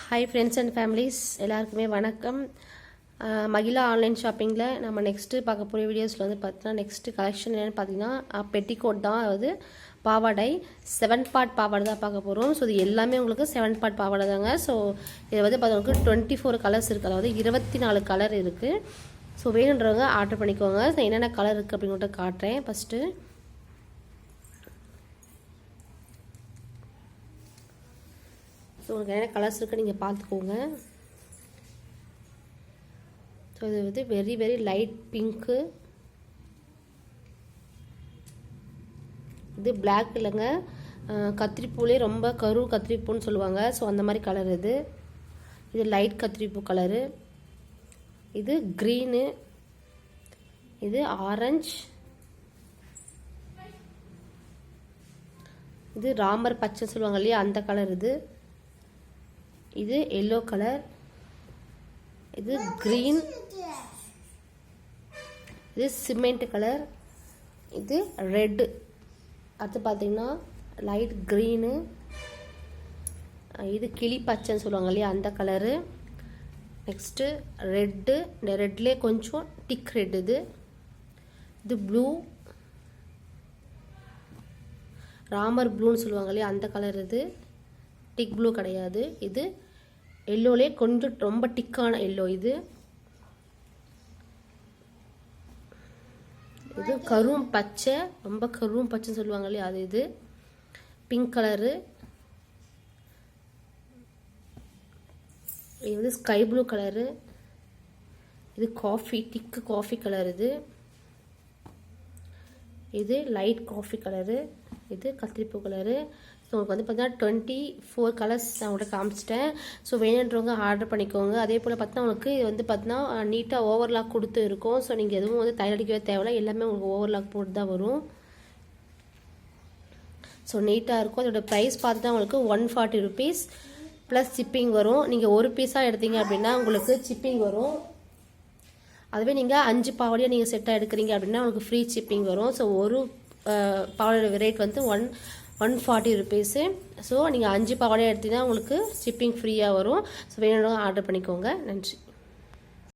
Hi friends and families எல்லாருக்குமே வணக்கம். Mahila online ஷாப்பிங்கில் நம்ம நெக்ஸ்ட்டு பார்க்க போகிற வீடியோஸில் வந்து பார்த்தீங்கன்னா நெக்ஸ்ட்டு கலெக்ஷன் என்னென்னு பார்த்தீங்கன்னா பெட்டிகோட் தான். அதாவது பாவாடை 7 பார்ட் பாவாடை தான் பார்க்க போகிறோம். ஸோ இது எல்லாமே உங்களுக்கு 7 பார்ட் பாவாடை தாங்க. ஸோ இது வந்து பார்த்தீங்கன்னா 24 கலர்ஸ் இருக்குது, அதாவது 24 கலர் இருக்குது. ஸோ வேணுன்றவங்க ஆர்டர் பண்ணிக்கோங்க. ஸோ என்னென்ன கலர் இருக்குது அப்படின்னு காட்டுறேன். ஃபஸ்ட்டு ஸோ உங்களுக்கு என்ன கலர்ஸ் இருக்குது நீங்கள் பார்த்துக்கோங்க. ஸோ இது வந்து வெரி வெரி லைட் பிங்க்கு, இது பிளாக் இல்லைங்க, கத்திரிப்பூலே ரொம்ப கரு கத்திரிப்பூன்னு சொல்லுவாங்க. ஸோ அந்த மாதிரி கலர் இது. இது லைட் கத்திரிப்பூ கலரு, இது க்ரீனு, இது ஆரஞ்சு, இது ராமர் பச்சை சொல்லுவாங்க இல்லையா அந்த கலர், இது எல்லோ கலர், இது கிரீன், இது சிமெண்ட் கலர், இது ரெட்டு, அடுத்து பார்த்தீங்கன்னா லைட் க்ரீனு, இது கிளி பச்சைன்னு சொல்லுவாங்க இல்லையா அந்த கலரு. நெக்ஸ்ட்டு ரெட்டு, இந்த ரெட்லேயே கொஞ்சம் டிக் ரெட், இது ப்ளூ, ராமர் ப்ளூன்னு சொல்லுவாங்க இல்லையா அந்த கலர், இது டிக் ப்ளூ கிடையாது, இது எல்லோலே கொஞ்சம் ரொம்ப டிக்கான எல்லோ, இது கரும் பச்சை, ரொம்ப கரும் பச்சைன்னு சொல்லுவாங்க இல்லையா அது, இது பிங்க் கலரு, இது ஸ்கை ப்ளூ கலரு, இது காஃபி திக்கு காஃபி கலர், இது லைட் காஃபி கலரு, இது கத்திரிப்பூ கலரு. ஸோ உங்களுக்கு வந்து பார்த்தீங்கன்னா 24 கலர்ஸ் நான் உங்கள்கிட்ட காமிச்சிட்டேன். ஸோ வேணுன்றவங்க ஆர்டர் பண்ணிக்கோங்க. அதே போல் பார்த்தீங்கன்னா உங்களுக்கு வந்து பார்த்தீங்கன்னா நீட்டாக ஓவர்லாக் கொடுத்து இருக்கும். ஸோ நீங்கள் எதுவும் வந்து தையடிக்கவே தேவையில்ல, எல்லாமே உங்களுக்கு ஓவர்லாக் போட்டு தான் வரும். ஸோ நீட்டாக இருக்கும். அதோட ப்ரைஸ் பார்த்தா உங்களுக்கு 140 rupees ப்ளஸ் சிப்பிங் வரும். நீங்கள் ஒரு பீஸாக எடுத்தீங்க அப்படின்னா உங்களுக்கு சிப்பிங் வரும். அதுவே நீங்கள் 5 பாவாடியாக நீங்கள் செட்டாக எடுக்கிறீங்க அப்படின்னா உங்களுக்கு ஃப்ரீ சிப்பிங் வரும். ஸோ ஒரு பாவாடோட ரேட் வந்து 140 rupees. ஸோ நீங்கள் 5 பாவாடையாக எடுத்தீங்கன்னா உங்களுக்கு ஷிப்பிங் ஃப்ரீயாக வரும். ஸோ வேணும்னா ஆர்டர் பண்ணிக்கோங்க. நன்றி.